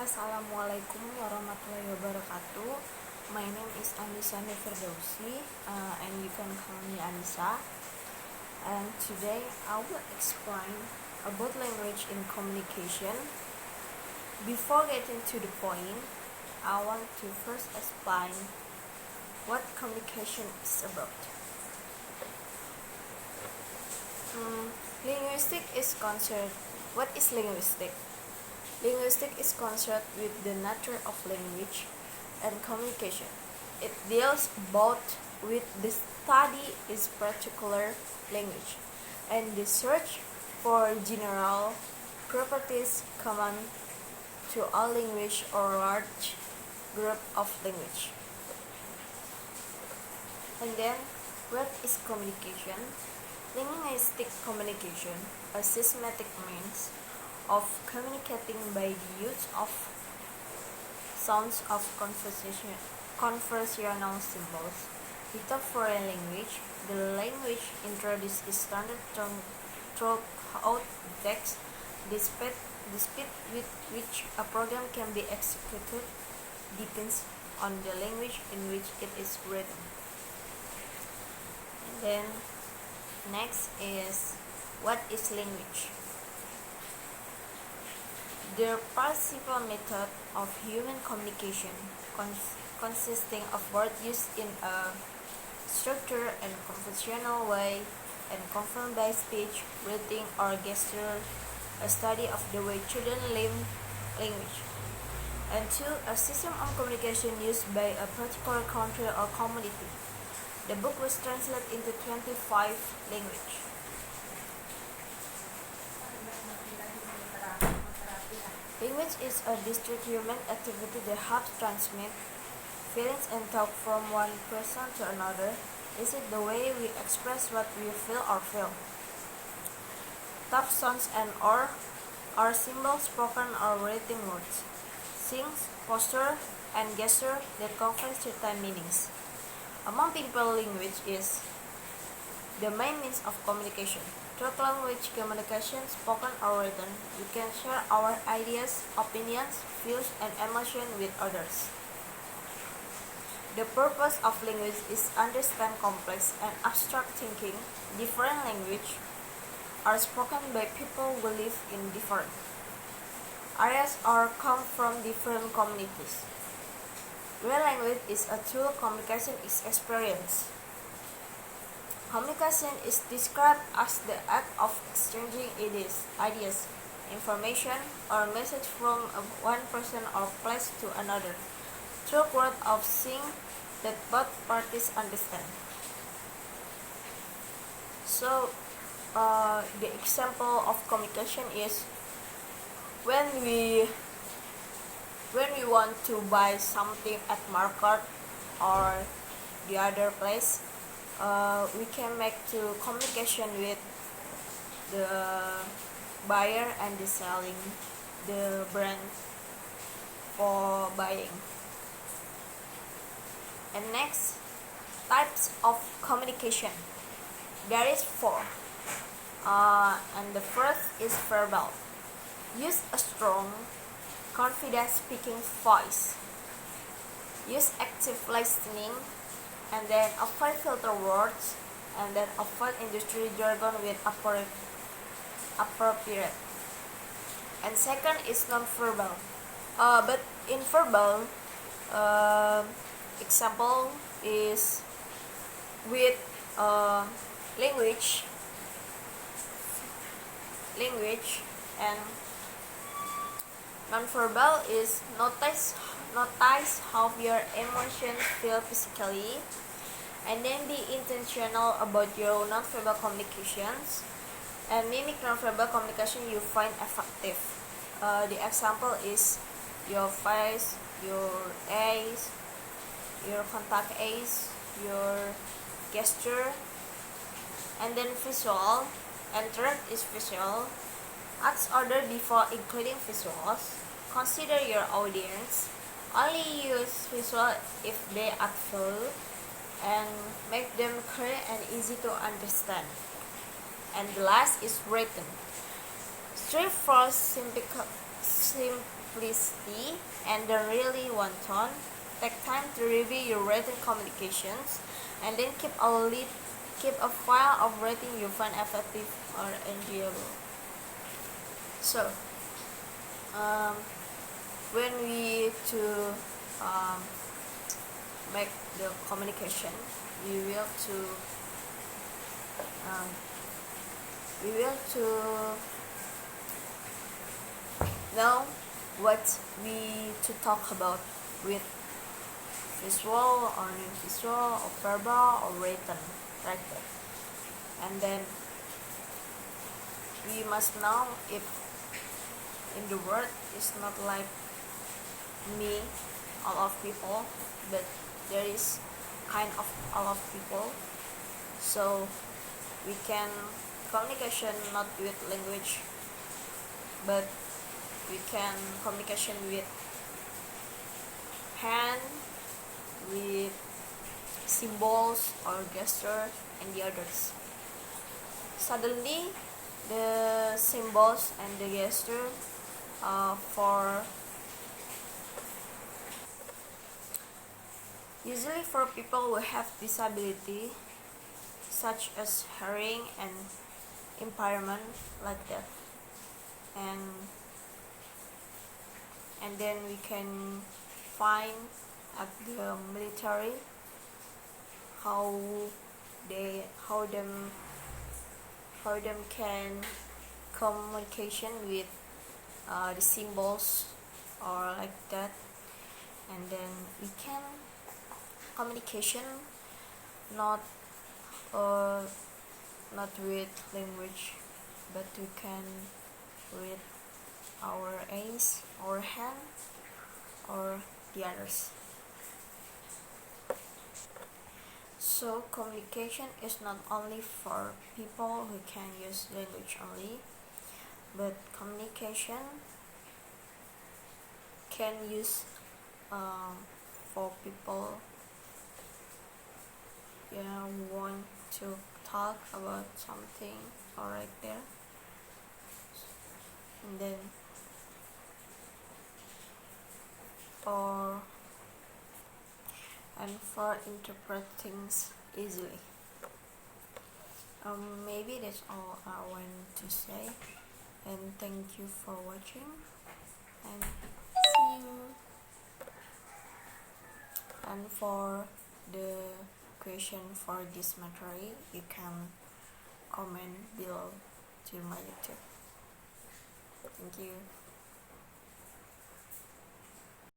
Assalamualaikum warahmatullahi wabarakatuh. My name is Annisa Firdausy, and you can call me Annisa. And today I will explain about language in communication. Before getting to the point, I want to first explain what communication is about. Linguistic is concerned. What is linguistic? Linguistic is concerned with the nature of language and communication. It deals both with the study of particular language and the search for general properties common to all language or large group of language. And then, what is communication? Linguistic communication, a systematic means of communicating by the use of sounds of conversational symbols. With a foreign language, the language introduces standard throughout text. The speed with which a program can be executed depends on the language in which it is written. And then next is, what is language? The principal method of human communication consisting of words used in a structured and conventional way and confirmed by speech, writing, or gesture, a study of the way children learn language. And 2. A system of communication used by a particular country or community. The book was translated into 25 languages. Language is a distinct human activity that helps transmit feelings and thought from one person to another. Is it the way we express what we feel or feel? Tough sounds and or are symbols, spoken or written words, signs, posture, and gesture that convey certain meanings. Among people, language is the main means of communication. Through language communication, spoken or written, we can share our ideas, opinions, views, and emotions with others. The purpose of language is understand complex and abstract thinking. Different languages are spoken by people who live in different areas or come from different communities. Where language is a tool, communication is experience. Communication is described as the act of exchanging ideas, information, or message from one person or place to another through word of saying that both parties understand. So, the example of communication is when we want to buy something at market or the other place. We can make to communication with the buyer and the selling the brand for buying. And next, types of communication. There is 4. And the first is verbal. Use a strong, confident speaking voice. Use active listening. And then avoid filter words, and then avoid industry jargon with appropriate. And second is non-verbal. But in verbal, example is with language, and non-verbal is notice how your emotions feel physically, and then be intentional about your non-verbal communications, and mimic non-verbal communication you find effective. The example is your face, your eyes, your contact eyes, your gesture, and then visual. And third is visual. Ask order before including visuals. Consider your audience. Only use visual if they are full, and make them clear and easy to understand. And the last is written. Strive for explicitly and then really want on. Take time to review your written communications and then keep a file of writing you find effective or enjoyable. So, um, when we to um, make the communication, we will to um, we will to know what we to talk about with visual or non-visual or verbal or written, like that. And then we must know if in the world is not like me, all of people, but there is kind of all of people. So we can communication not with language, but we can communication with hand, with symbols or gesture and the others. Suddenly the symbols and the gesture for usually for people who have disability such as hearing and impairment, like that. And then we can find at the military how them can communication with the symbols or like that. And then we can communication not not with language, but we can with our eyes, our hand, or the others. So communication is not only for people who can use language only, but communication can use for people who want to talk about something or right there. And then for interpret things easily. Maybe that's all I want to say, and thank you for watching, and see you. And for the question for this material, you can comment below to my YouTube. Thank you.